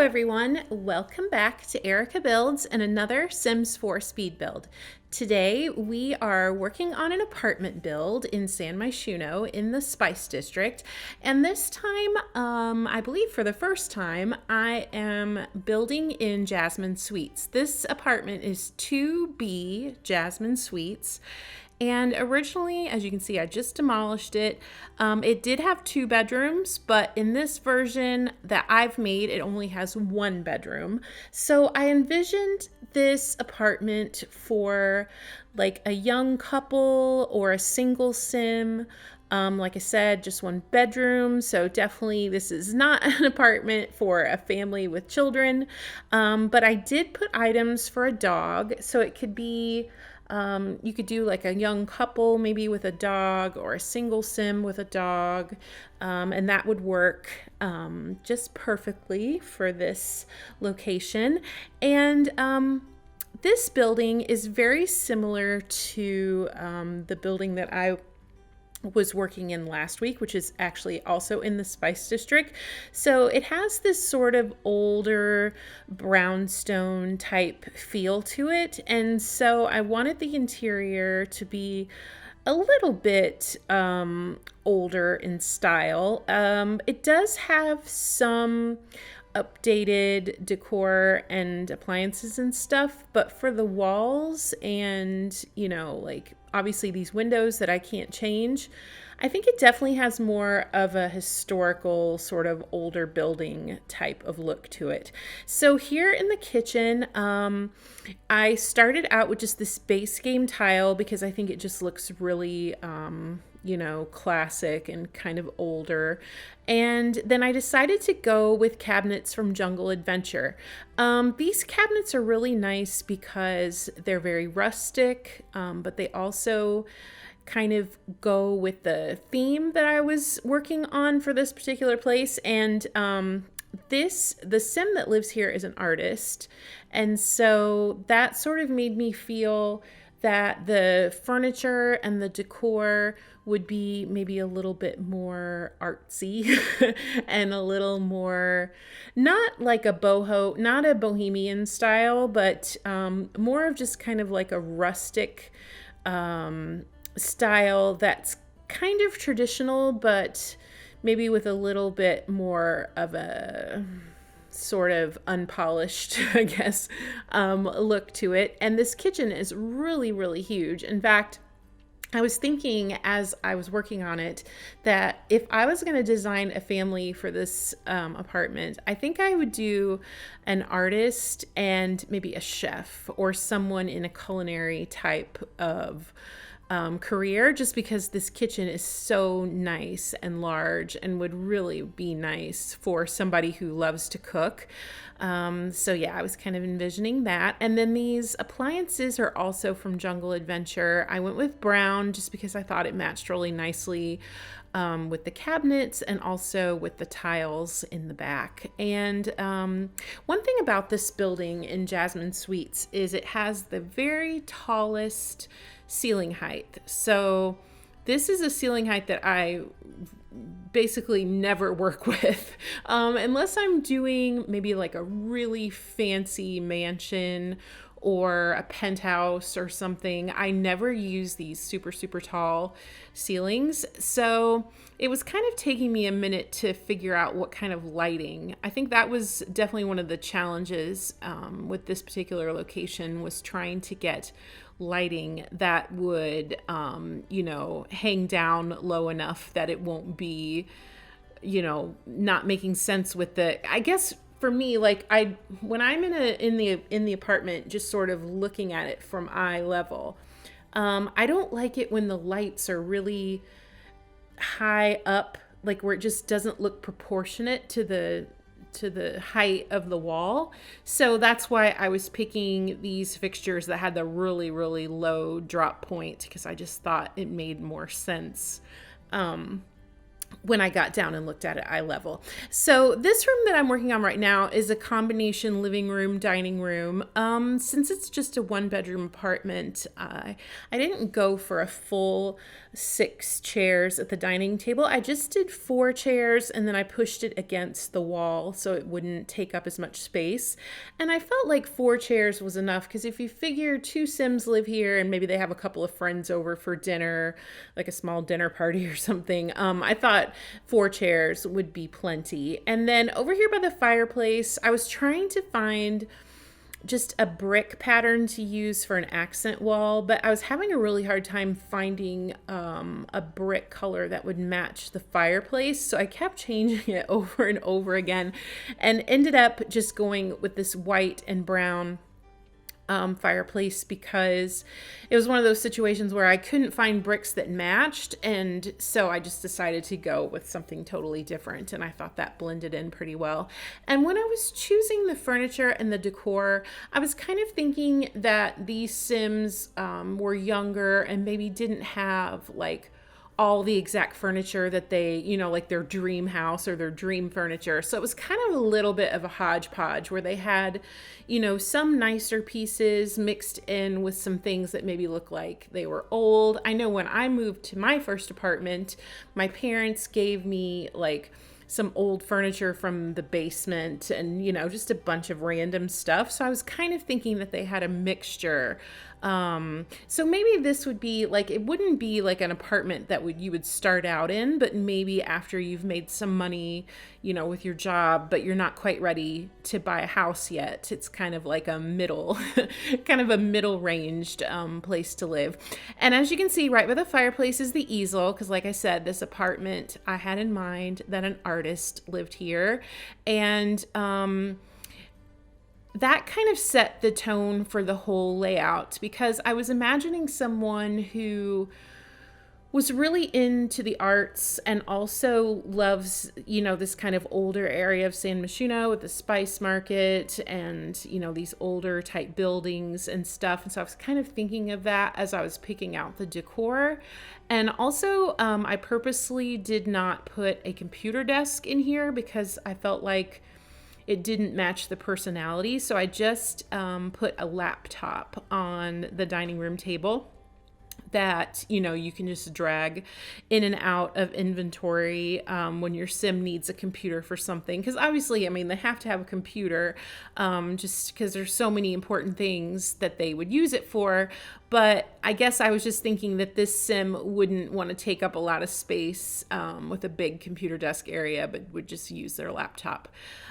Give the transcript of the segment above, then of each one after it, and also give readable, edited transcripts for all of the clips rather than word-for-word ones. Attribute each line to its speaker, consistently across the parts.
Speaker 1: everyone, welcome back to Erica Builds and another Sims 4 speed build. Today we are working on an apartment build in San Myshuno in the Spice District, and this time, I believe for the first time, I am building in Jasmine Suites. This apartment is 2B Jasmine Suites. And originally, as you can see, I just demolished it. It did have 2 bedrooms, but in this version that I've made, it only has 1 bedroom. So I envisioned this apartment for like a young couple or a single sim. Like I said, just 1 bedroom. So definitely this is not an apartment for a family with children. But I did put items for a dog. So it could be you could do like a young couple, maybe with a dog, or a single sim with a dog, and that would work just perfectly for this location. And this building is very similar to the building that I was working in last week, which is actually also in the Spice District. So it has this sort of older brownstone type feel to it. And so I wanted the interior to be a little bit older in style. It does have some updated decor and appliances and stuff, but for the walls and, like obviously these windows that I can't change, I think it definitely has more of a historical sort of older building type of look to it. So here in the kitchen, I started out with just this base game tile because I think it just looks really classic and kind of older. And then I decided to go with cabinets from Jungle Adventure. These cabinets are really nice because they're very rustic, but they also kind of go with the theme that I was working on for this particular place. And the sim that lives here is an artist. And so that sort of made me feel that the furniture and the decor would be maybe a little bit more artsy and a little more, not like not a bohemian style, but more of just kind of like a rustic style that's kind of traditional, but maybe with a little bit more of a sort of unpolished, I guess, look to it. And this kitchen is really, really huge. In fact, I was thinking as I was working on it that if I was going to design a family for this apartment, I think I would do an artist and maybe a chef or someone in a culinary type of career, just because this kitchen is so nice and large and would really be nice for somebody who loves to cook. So yeah, I was kind of envisioning that. And then these appliances are also from Jungle Adventure. I went with brown just because I thought it matched really nicely with the cabinets and also with the tiles in the back. And one thing about this building in Jasmine Suites is it has the very tallest ceiling height. So this is a ceiling height that I basically never work with unless I'm doing maybe like a really fancy mansion or a penthouse or something. I never use these super, super tall ceilings. So it was kind of taking me a minute to figure out what kind of lighting. I think that was definitely one of the challenges with this particular location, was trying to get lighting that would, hang down low enough that it won't be, not making sense with I guess for me, like when I'm in the apartment, just sort of looking at it from eye level, I don't like it when the lights are really high up, like where it just doesn't look proportionate to the height of the wall. So that's why I was picking these fixtures that had the really, really low drop point, because I just thought it made more sense. when I got down and looked at it eye level. So this room that I'm working on right now is a combination living room, dining room. Since it's just a 1-bedroom apartment, I didn't go for a full 6 chairs at the dining table. I just did 4 chairs and then I pushed it against the wall so it wouldn't take up as much space. And I felt like 4 chairs was enough because if you figure 2 Sims live here and maybe they have a couple of friends over for dinner, like a small dinner party or something, I thought 4 chairs would be plenty. And then over here by the fireplace, I was trying to find just a brick pattern to use for an accent wall, but I was having a really hard time finding a brick color that would match the fireplace. So I kept changing it over and over again and ended up just going with this white and brown fireplace because it was one of those situations where I couldn't find bricks that matched, and so I just decided to go with something totally different, and I thought that blended in pretty well. And when I was choosing the furniture and the decor, I was kind of thinking that these Sims were younger and maybe didn't have like all the exact furniture that they, like their dream house or their dream furniture. So it was kind of a little bit of a hodgepodge where they had, some nicer pieces mixed in with some things that maybe look like they were old. I know when I moved to my first apartment, my parents gave me like some old furniture from the basement and, just a bunch of random stuff. So I was kind of thinking that they had a mixture. So maybe this would be like, it wouldn't be like an apartment that you would start out in, but maybe after you've made some money, with your job, but you're not quite ready to buy a house yet. It's kind of like a middle, kind of a middle ranged place to live. And as you can see, right by the fireplace is the easel. Cause like I said, this apartment, I had in mind that an artist lived here. And, that kind of set the tone for the whole layout because I was imagining someone who was really into the arts and also loves, this kind of older area of San Myshuno with the spice market and, these older type buildings and stuff. And so I was kind of thinking of that as I was picking out the decor. And also, I purposely did not put a computer desk in here because I felt like it didn't match the personality. So I just put a laptop on the dining room table that, you can just drag in and out of inventory when your Sim needs a computer for something. Because obviously, they have to have a computer just because there's so many important things that they would use it for. But I guess I was just thinking that this Sim wouldn't want to take up a lot of space with a big computer desk area, but would just use their laptop.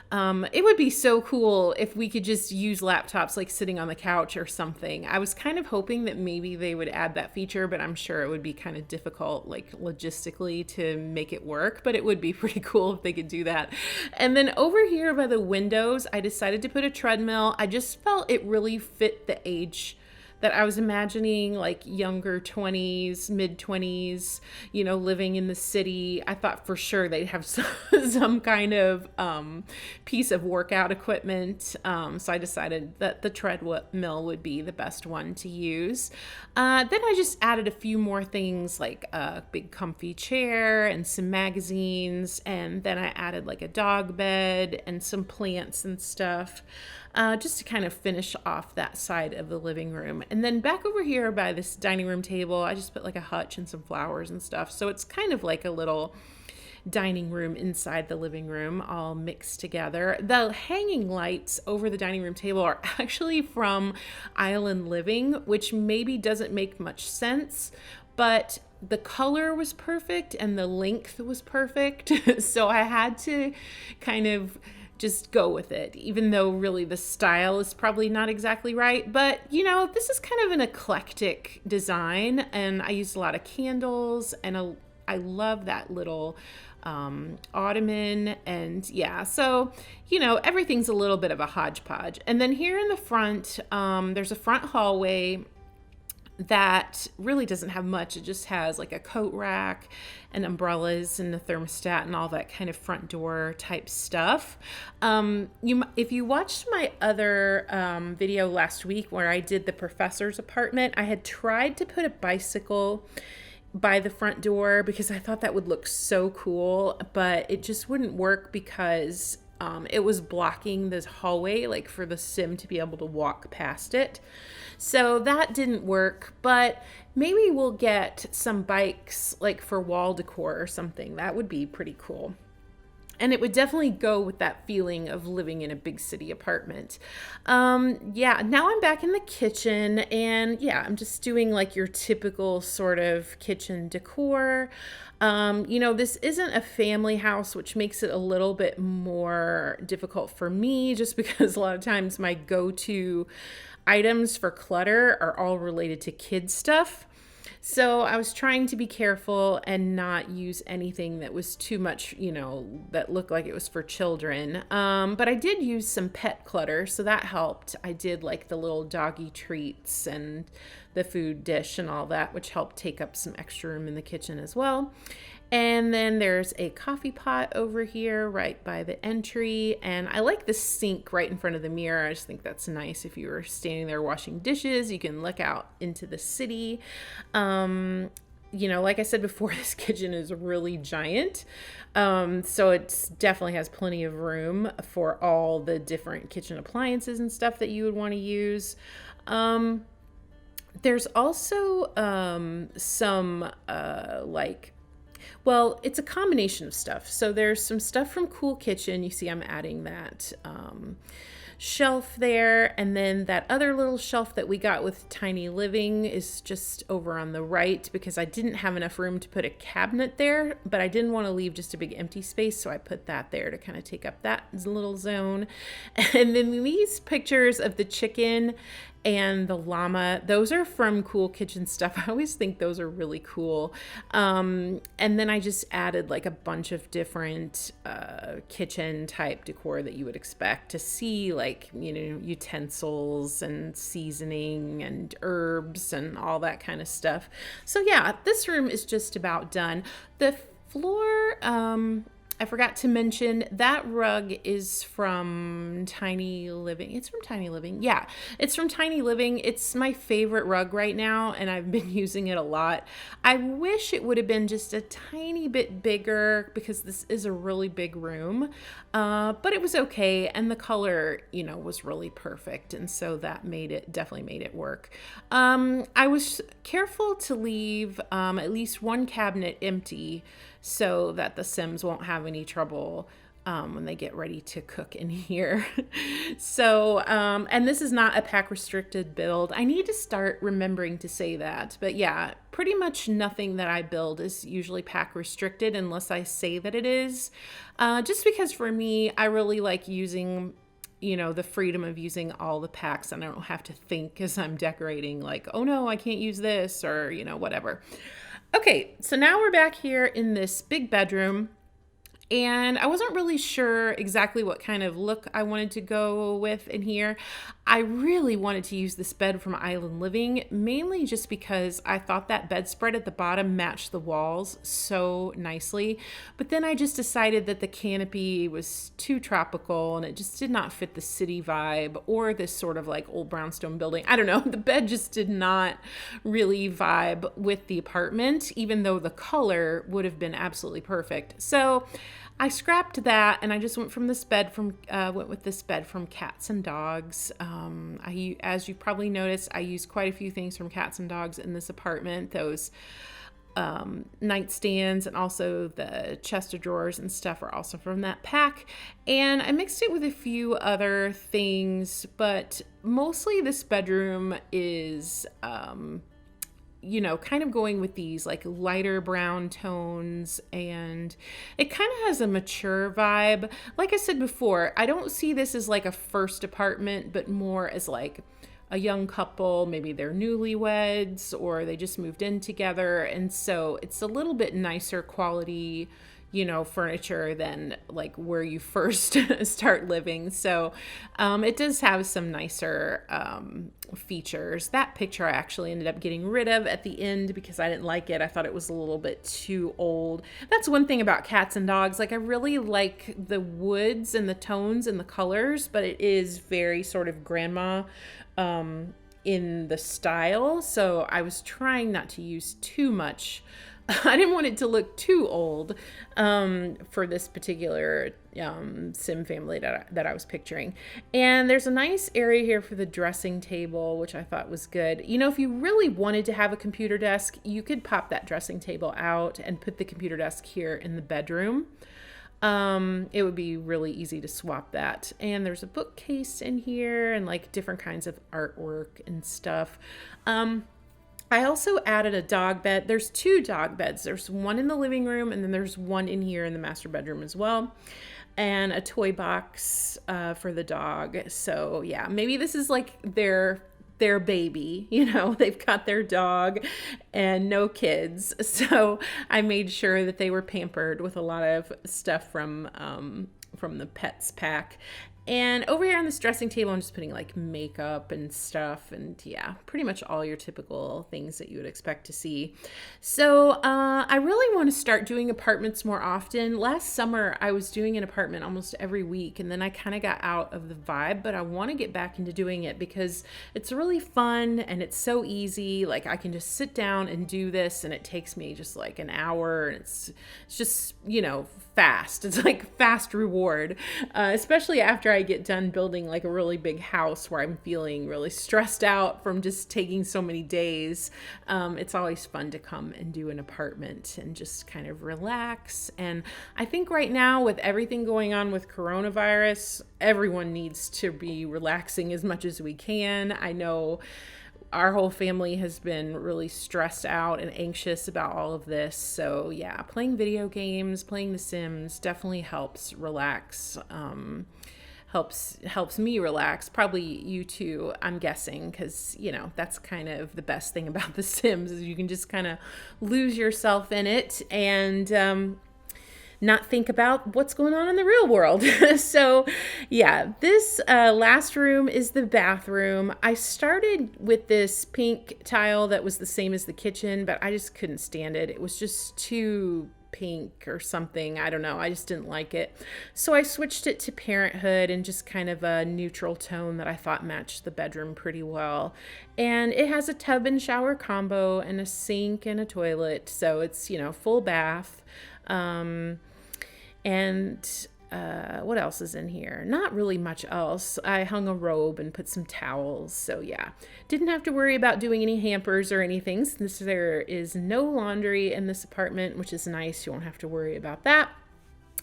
Speaker 1: It would be so cool if we could just use laptops like sitting on the couch or something. I was kind of hoping that maybe they would add that feature, but I'm sure it would be kind of difficult, like logistically, to make it work, but it would be pretty cool if they could do that. And then over here by the windows, I decided to put a treadmill. I just felt it really fit the age that I was imagining, like younger 20s, mid 20s, living in the city. I thought for sure they'd have some kind of piece of workout equipment. So I decided that the treadmill would be the best one to use. Then I just added a few more things like a big comfy chair and some magazines. And then I added like a dog bed and some plants and stuff. Just to kind of finish off that side of the living room. And then back over here by this dining room table, I just put like a hutch and some flowers and stuff. So it's kind of like a little dining room inside the living room all mixed together. The hanging lights over the dining room table are actually from Island Living, which maybe doesn't make much sense, but the color was perfect and the length was perfect. So I had to kind of just go with it, even though really the style is probably not exactly right. But, this is kind of an eclectic design, and I used a lot of candles, and I love that little ottoman, and yeah, so, everything's a little bit of a hodgepodge. And then here in the front, there's a front hallway that really doesn't have much. It just has like a coat rack and umbrellas and a thermostat and all that kind of front door type stuff. If you watched my other video last week where I did the professor's apartment, I had tried to put a bicycle by the front door because I thought that would look so cool, but it just wouldn't work because it was blocking this hallway, like for the sim to be able to walk past it. So that didn't work, but maybe we'll get some bikes like for wall decor or something. That would be pretty cool. And it would definitely go with that feeling of living in a big city apartment. Yeah, now I'm back in the kitchen, and yeah, I'm just doing like your typical sort of kitchen decor. This isn't a family house, which makes it a little bit more difficult for me just because a lot of times my go-to items for clutter are all related to kid stuff. So I was trying to be careful and not use anything that was too much, that looked like it was for children. But I did use some pet clutter, so that helped. I did like the little doggy treats and the food dish and all that, which helped take up some extra room in the kitchen as well. And then there's a coffee pot over here right by the entry. And I like the sink right in front of the mirror. I just think that's nice. If you were standing there washing dishes, you can look out into the city. Like I said before, this kitchen is really giant. So it definitely has plenty of room for all the different kitchen appliances and stuff that you would want to use. There's also some it's a combination of stuff. So there's some stuff from Cool Kitchen. You see I'm adding that shelf there. And then that other little shelf that we got with Tiny Living is just over on the right because I didn't have enough room to put a cabinet there, but I didn't want to leave just a big empty space. So I put that there to kind of take up that little zone. And then these pictures of the chicken and the llama, those are from Cool Kitchen stuff. I always think those are really cool. And then I just added like a bunch of different kitchen type decor that you would expect to see, like, utensils and seasoning and herbs and all that kind of stuff. So yeah, this room is just about done. The floor, I forgot to mention that rug is from Tiny Living. It's from Tiny Living. Yeah, it's from Tiny Living. It's my favorite rug right now, and I've been using it a lot. I wish it would have been just a tiny bit bigger because this is a really big room, but it was okay, and the color, was really perfect, and so that definitely made it work. I was careful to leave at least one cabinet empty so that the Sims won't have any trouble when they get ready to cook in here. So, and this is not a pack restricted build. I need to start remembering to say that. But yeah, pretty much nothing that I build is usually pack restricted unless I say that it is. Just because for me, I really like using the freedom of using all the packs, and I don't have to think as I'm decorating like, oh no, I can't use this, or, whatever. Okay, so now we're back here in this big bedroom, and I wasn't really sure exactly what kind of look I wanted to go with in here. I really wanted to use this bed from Island Living, mainly just because I thought that bedspread at the bottom matched the walls so nicely. But then I just decided that the canopy was too tropical and it just did not fit the city vibe or this sort of like old brownstone building. I don't know, the bed just did not really vibe with the apartment, even though the color would have been absolutely perfect. So I scrapped that and I just went with this bed from Cats and Dogs. As you probably noticed, I use quite a few things from Cats and Dogs in this apartment. Those nightstands and also the chest of drawers and stuff are also from that pack. And I mixed it with a few other things, but mostly this bedroom is kind of going with these like lighter brown tones, and it kind of has a mature vibe. Like I said before, I don't see this as like a first apartment, but more as like a young couple, maybe they're newlyweds or they just moved in together. And so it's a little bit nicer quality, furniture than like where you first start living. So it does have some nicer features. That picture I actually ended up getting rid of at the end because I didn't like it. I thought it was a little bit too old. That's one thing about Cats and Dogs. Like I really like the woods and the tones and the colors, but it is very sort of grandma in the style. So I was trying not to use too much. I didn't want it to look too old for this particular sim family that I was picturing. And there's a nice area here for the dressing table, which I thought was good. You know, if you really wanted to have a computer desk, you could pop that dressing table out and put the computer desk here in the bedroom. It would be really easy to swap that. And there's a bookcase in here and like different kinds of artwork and stuff. I also added a dog bed. There's 2 dog beds. There's one in the living room, and then there's one in here in the master bedroom as well. And a toy box for the dog. So yeah, maybe this is like their baby, you know, they've got their dog and no kids. So I made sure that they were pampered with a lot of stuff from the Pets pack. And over here on this dressing table, I'm just putting like makeup and stuff, and yeah, pretty much all your typical things that you would expect to see. So I really want to start doing apartments more often. Last summer, I was doing an apartment almost every week, and then I kind of got out of the vibe, but I want to get back into doing it because it's really fun and it's so easy. Like I can just sit down and do this, and it takes me just like an hour, and it's just, you know, fast. It's like fast reward, especially after I get done building like a really big house where I'm feeling really stressed out from just taking so many days. It's always fun to come and do an apartment and just kind of relax. And I think right now with everything going on with coronavirus, everyone needs to be relaxing as much as we can. I know our whole family has been really stressed out and anxious about all of this. So yeah, playing video games, playing The Sims definitely helps relax. Helps me relax. Probably you too, I'm guessing, because you know that's kind of the best thing about The Sims is you can just kind of lose yourself in it and not think about what's going on in the real world. So yeah, this last room is the bathroom. I started with this pink tile that was the same as the kitchen, but I just couldn't stand it. It was just too pink or something. I don't know. I just didn't like it. So I switched it to Parenthood and just kind of a neutral tone that I thought matched the bedroom pretty well. And it has a tub and shower combo and a sink and a toilet. So it's, you know, full bath. What else is in here? Not really much else. I hung a robe and put some towels. So yeah, didn't have to worry about doing any hampers or anything since there is no laundry in this apartment, which is nice. You won't have to worry about that.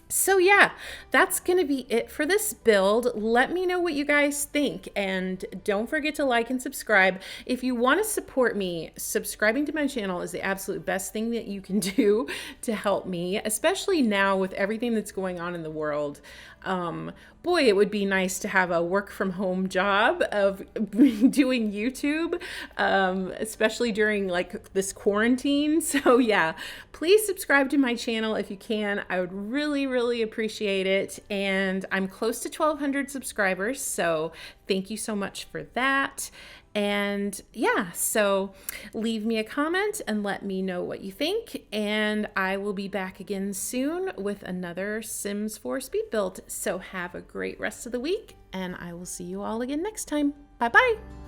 Speaker 1: So yeah, that's going to be it for this build. Let me know what you guys think, and don't forget to like and subscribe. If you want to support me, subscribing to my channel is the absolute best thing that you can do to help me, especially now with everything that's going on in the world. Boy, it would be nice to have a work from home job of doing YouTube, especially during like this quarantine. So yeah, please subscribe to my channel if you can. I would really appreciate it. And I'm close to 1,200 subscribers. So thank you so much for that. And yeah, so leave me a comment and let me know what you think. And I will be back again soon with another Sims 4 speed build. So have a great rest of the week, and I will see you all again next time. Bye-bye.